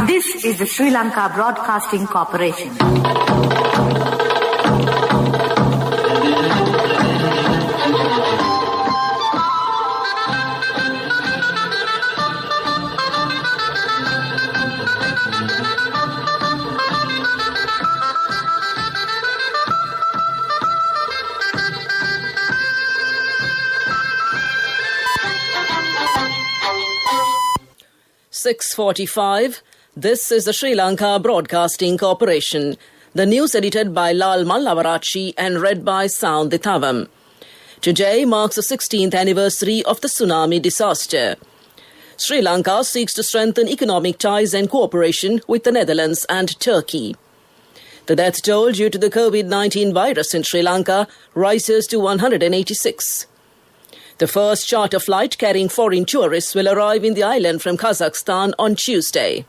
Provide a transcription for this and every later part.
This is the Sri Lanka Broadcasting Corporation. .45. This is the Sri Lanka Broadcasting Corporation. The news edited by Lal Mallavarachi and read by Sound Dithavam. Today marks the 16th anniversary of the tsunami disaster. Sri Lanka seeks to strengthen economic ties and cooperation with the Netherlands and Turkey. The death toll due to the COVID-19 virus in Sri Lanka rises to 186. The first charter flight carrying foreign tourists will arrive in the island from Kazakhstan on Tuesday.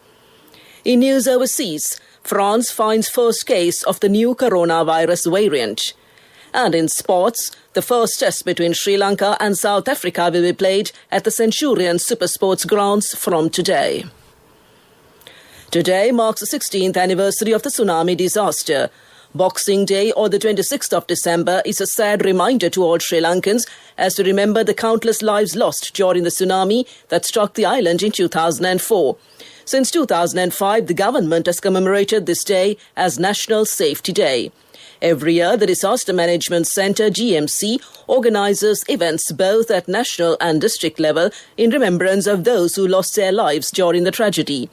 In news overseas, France finds first case of the new coronavirus variant. And in sports, the first test between Sri Lanka and South Africa will be played at the Centurion Supersports grounds from today. Today marks the 16th anniversary of the tsunami disaster. Boxing Day, or the 26th of December, is a sad reminder to all Sri Lankans as we remember the countless lives lost during the tsunami that struck the island in 2004. Since 2005, the government has commemorated this day as National Safety Day. Every year, the Disaster Management Centre, DMC, organises events both at national and district level in remembrance of those who lost their lives during the tragedy.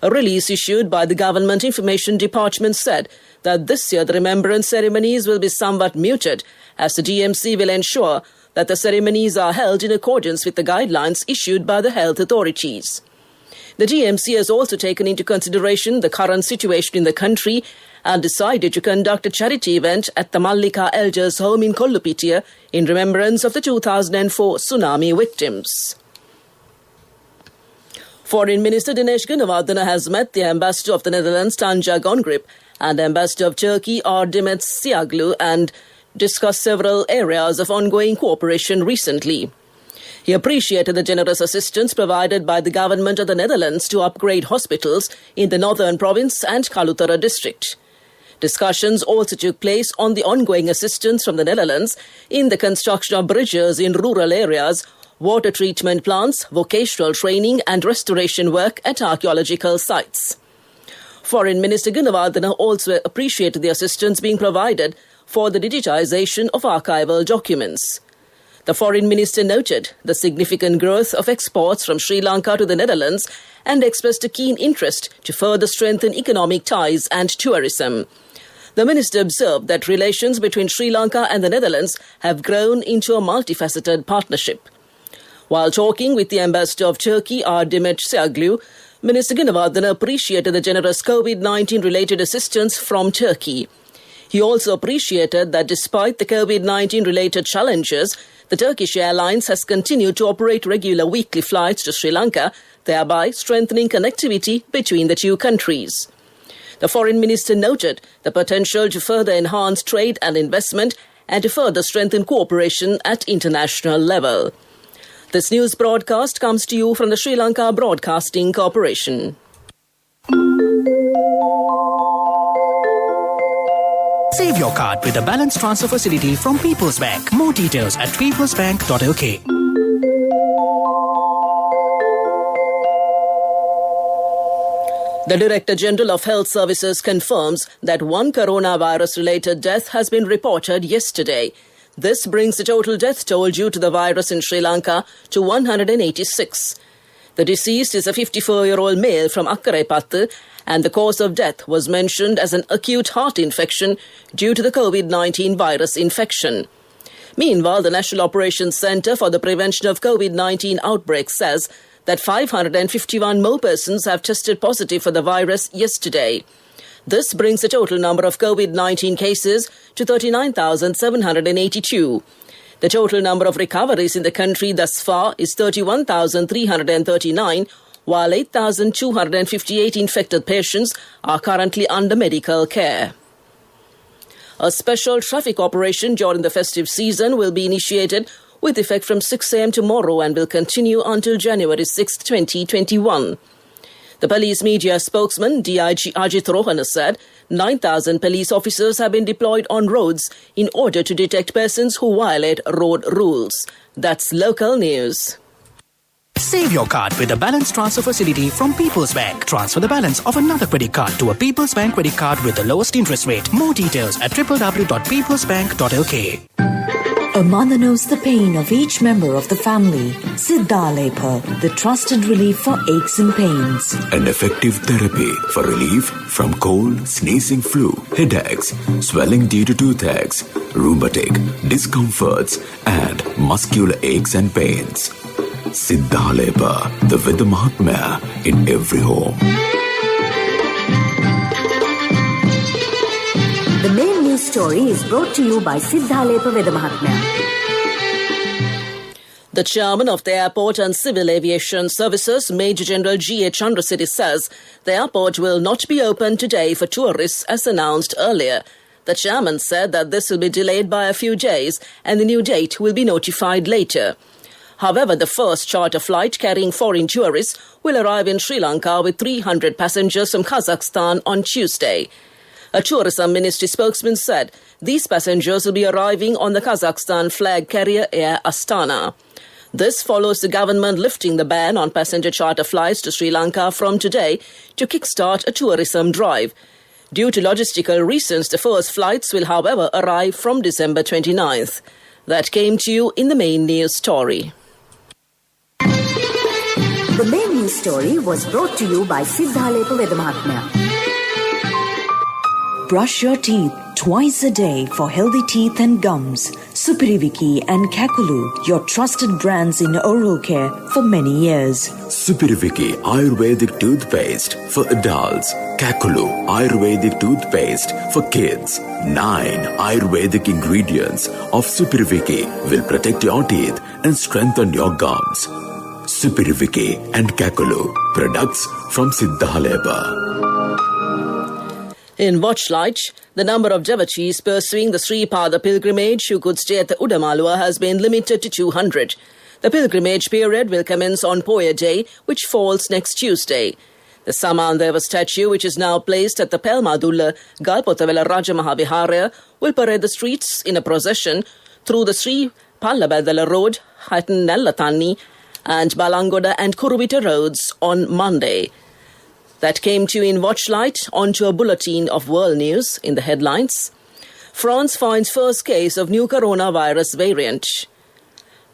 A release issued by the Government Information Department said that this year the remembrance ceremonies will be somewhat muted, as the DMC will ensure that the ceremonies are held in accordance with the guidelines issued by the health authorities. The DMC has also taken into consideration the current situation in the country and decided to conduct a charity event at the Mallika Elders Home in Kollupitiya in remembrance of the 2004 tsunami victims. Foreign Minister Dinesh Gunawardena has met the Ambassador of the Netherlands, Tanja Gongrip, and Ambassador of Turkey, Ardemet Siaglu, and discussed several areas of ongoing cooperation recently. He appreciated the generous assistance provided by the government of the Netherlands to upgrade hospitals in the northern province and Kalutara district. Discussions also took place on the ongoing assistance from the Netherlands in the construction of bridges in rural areas, water treatment plants, vocational training and restoration work at archaeological sites. Foreign Minister Gunawardena also appreciated the assistance being provided for the digitization of archival documents. The Foreign Minister noted the significant growth of exports from Sri Lanka to the Netherlands and expressed a keen interest to further strengthen economic ties and tourism. The Minister observed that relations between Sri Lanka and the Netherlands have grown into a multifaceted partnership. While talking with the Ambassador of Turkey, Ardemet Siaglu, Minister Gunawardena appreciated the generous COVID-19 related assistance from Turkey. He also appreciated that despite the COVID-19 related challenges, the Turkish Airlines has continued to operate regular weekly flights to Sri Lanka, thereby strengthening connectivity between the two countries. The Foreign Minister noted the potential to further enhance trade and investment and to further strengthen cooperation at international level. This news broadcast comes to you from the Sri Lanka Broadcasting Corporation. Save your card with a balance transfer facility from People's Bank. More details at peoplesbank.lk. The Director General of Health Services confirms that one coronavirus-related death has been reported yesterday. This brings the total death toll due to the virus in Sri Lanka to 186. The deceased is a 54-year-old male from Akkarepattu, and the cause of death was mentioned as an acute heart infection due to the COVID-19 virus infection. Meanwhile, the National Operations Centre for the Prevention of COVID-19 Outbreaks says that 551 more persons have tested positive for the virus yesterday. This brings the total number of COVID-19 cases to 39,782. The total number of recoveries in the country thus far is 31,339, while 8,258 infected patients are currently under medical care. A special traffic operation during the festive season will be initiated with effect from 6 a.m. tomorrow and will continue until January 6, 2021. The police media spokesman, DIG Ajit Rohana, said 9,000 police officers have been deployed on roads in order to detect persons who violate road rules. That's local news. Save your card with the balance transfer facility from People's Bank. Transfer the balance of another credit card to a People's Bank credit card with the lowest interest rate. More details at www.peoplesbank.lk. A mother knows the pain of each member of the family. Siddhalepa, the trusted relief for aches and pains. An effective therapy for relief from cold, sneezing, flu, headaches, swelling due to toothaches, rheumatic, discomforts, and muscular aches and pains. Siddhalepa, the Veda Mahatmya in every home. The main news story is brought to you by Siddhalepa Veda Mahatmya. The chairman of the Airport and Civil Aviation Services, Major General G.H. Chandrasethi, says the airport will not be open today for tourists as announced earlier. The chairman said that this will be delayed by a few days and the new date will be notified later. However, the first charter flight carrying foreign tourists will arrive in Sri Lanka with 300 passengers from Kazakhstan on Tuesday. A tourism ministry spokesman said these passengers will be arriving on the Kazakhstan flag carrier Air Astana. This follows the government lifting the ban on passenger charter flights to Sri Lanka from today to kickstart a tourism drive. Due to logistical reasons, the first flights will, however, arrive from December 29th. That came to you in the main news story. The main news story was brought to you by Siddhalepa Veda Mahatmya. Brush your teeth twice a day for healthy teeth and gums. Supiriviki and Kakulu, your trusted brands in oral care for many years. Supiriviki Ayurvedic toothpaste for adults. Kakulu Ayurvedic toothpaste for kids. 9 Ayurvedic ingredients of Supiriviki will protect your teeth and strengthen your gums. Supiriviki and Kakulu, products from Siddhalepa. In Watchlight, the number of devotees pursuing the Sri Pada pilgrimage who could stay at the Udamalua has been limited to 200. The pilgrimage period will commence on Poya Day, which falls next Tuesday. The Samandeva statue, which is now placed at the Pelmadulla Galpotavela Rajamahavihara, will parade the streets in a procession through the Sri Pallabadala Road, Hattanellatani, and Balangoda and Kuruvita roads on Monday. That came to you in Watchlight. Onto a bulletin of world news in the headlines. France finds first case of new coronavirus variant.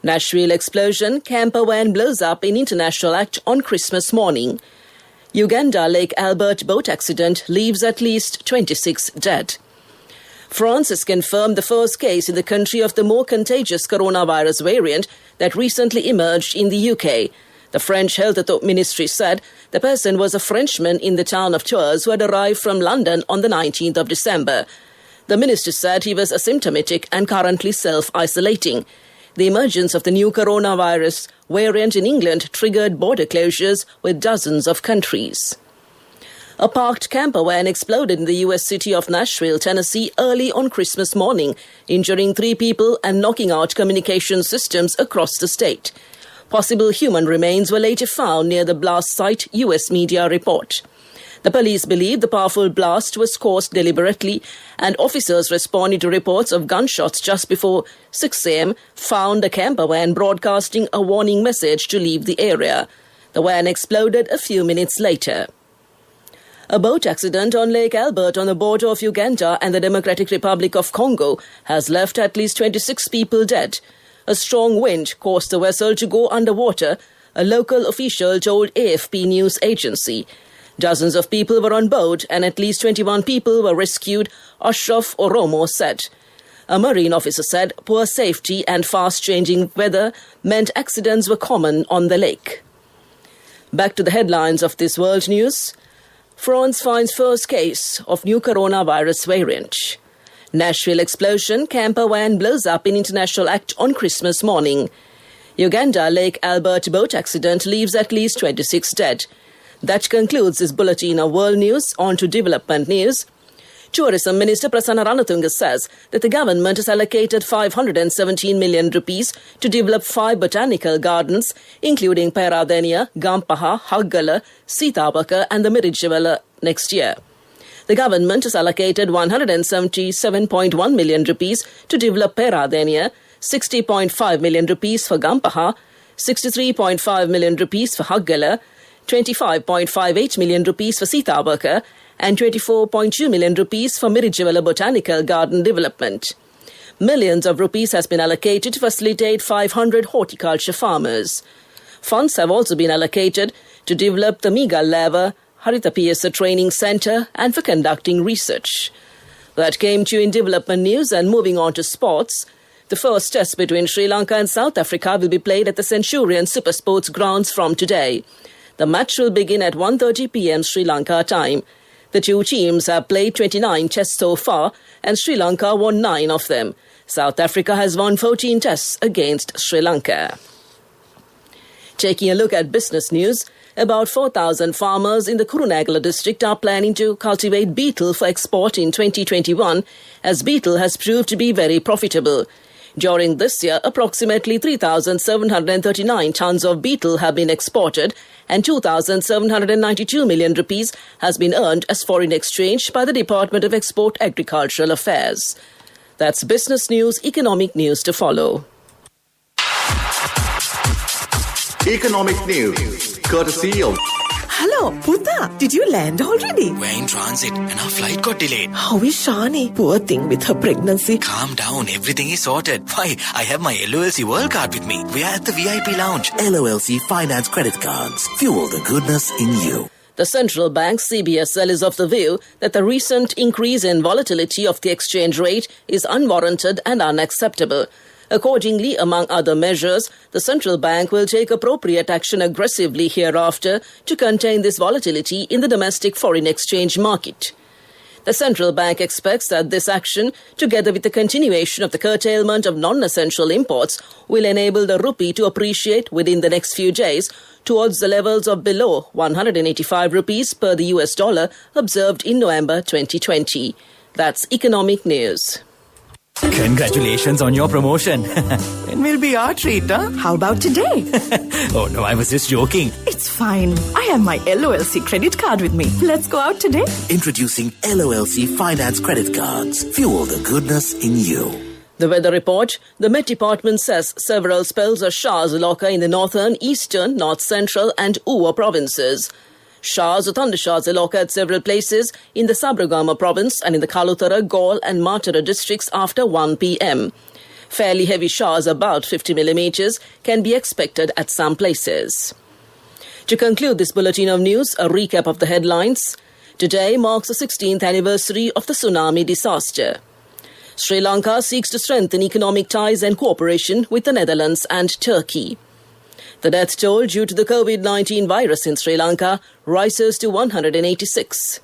Nashville explosion, camper van blows up in international act on Christmas morning. Uganda Lake Albert boat accident leaves at least 26 dead. France has confirmed the first case in the country of the more contagious coronavirus variant that recently emerged in the UK. The French Health Ministry said the person was a Frenchman in the town of Tours who had arrived from London on the 19th of December. The minister said he was asymptomatic and currently self-isolating. The emergence of the new coronavirus variant in England triggered border closures with dozens of countries. A parked camper van exploded in the U.S. city of Nashville, Tennessee, early on Christmas morning, injuring 3 people and knocking out communication systems across the state. Possible human remains were later found near the blast site, U.S. media report. The police believe the powerful blast was caused deliberately, and officers responding to reports of gunshots just before 6 a.m. found a camper van broadcasting a warning message to leave the area. The van exploded a few minutes later. A boat accident on Lake Albert on the border of Uganda and the Democratic Republic of Congo has left at least 26 people dead. A strong wind caused the vessel to go underwater, a local official told AFP news agency. Dozens of people were on board and at least 21 people were rescued, Ashraf Oromo said. A marine officer said poor safety and fast-changing weather meant accidents were common on the lake. Back to the headlines of this world news. France finds first case of new coronavirus variant. Nashville explosion, camper van blows up in international act on Christmas morning. Uganda Lake Albert boat accident leaves at least 26 dead. That concludes this bulletin of world news. On to development news. Tourism Minister Prasanna Ranatunga says that the government has allocated 517 million rupees to develop 5 botanical gardens, including Peradeniya, Gampaha, Haggala, Sitapaka and the Mirijjavala next year. The government has allocated 177.1 million rupees to develop Peradeniya, 60.5 million rupees for Gampaha, 63.5 million rupees for Haggala, 25.58 million rupees for Sitapaka, and 24.2 million rupees for Mirijjavala Botanical Garden development. Millions of rupees has been allocated to facilitate 500 horticulture farmers. Funds have also been allocated to develop the Migal Lava Haritapiyasa Training Centre and for conducting research. That came to you in development news, and moving on to sports. The first test between Sri Lanka and South Africa will be played at the Centurion Super Sports grounds from today. The match will begin at 1:30 p.m. Sri Lanka time. The two teams have played 29 tests so far, and Sri Lanka won 9 of them. South Africa has won 14 tests against Sri Lanka. Taking a look at business news, about 4,000 farmers in the Kurunegala district are planning to cultivate betel for export in 2021, as betel has proved to be very profitable. During this year, approximately 3,739 tons of betel have been exported, and 2,792 million rupees has been earned as foreign exchange by the Department of Export Agricultural Affairs. That's business news, economic news to follow. Economic news, courtesy of... Hello, Puta. Did you land already? We're in transit and our flight got delayed. How is Shani? Poor thing with her pregnancy. Calm down, everything is sorted. Why, I have my LOLC World Card with me. We are at the VIP lounge. LOLC Finance Credit Cards. Fuel the goodness in you. The central bank, CBSL, is of the view that the recent increase in volatility of the exchange rate is unwarranted and unacceptable. Accordingly, among other measures, the central bank will take appropriate action aggressively hereafter to contain this volatility in the domestic foreign exchange market. The central bank expects that this action, together with the continuation of the curtailment of non-essential imports, will enable the rupee to appreciate within the next few days towards the levels of below 185 rupees per the US dollar observed in November 2020. That's economic news. Congratulations on your promotion. It will be our treat, huh? How about today? Oh no, I was just joking. It's fine. I have my LOLC credit card with me. Let's go out today. Introducing LOLC Finance Credit Cards. Fuel the goodness in you. The weather report. The Met Department says several spells of showers will occur in the northern, eastern, north central and Uva provinces. Showers or thundershowers will occur at several places in the Sabragama province and in the Kalutara, Gaul and Matara districts after 1 p.m. Fairly heavy showers, about 50 millimeters, can be expected at some places. To conclude this bulletin of news, a recap of the headlines. Today marks the 16th anniversary of the tsunami disaster. Sri Lanka seeks to strengthen economic ties and cooperation with the Netherlands and Turkey. The death toll due to the COVID-19 virus in Sri Lanka rises to 186.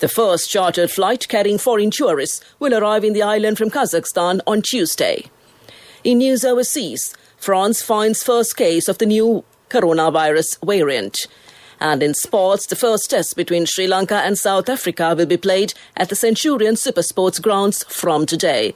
The first chartered flight carrying foreign tourists will arrive in the island from Kazakhstan on Tuesday. In news overseas, France finds first case of the new coronavirus variant. And in sports, the first test between Sri Lanka and South Africa will be played at the Centurion Super Sports grounds from today.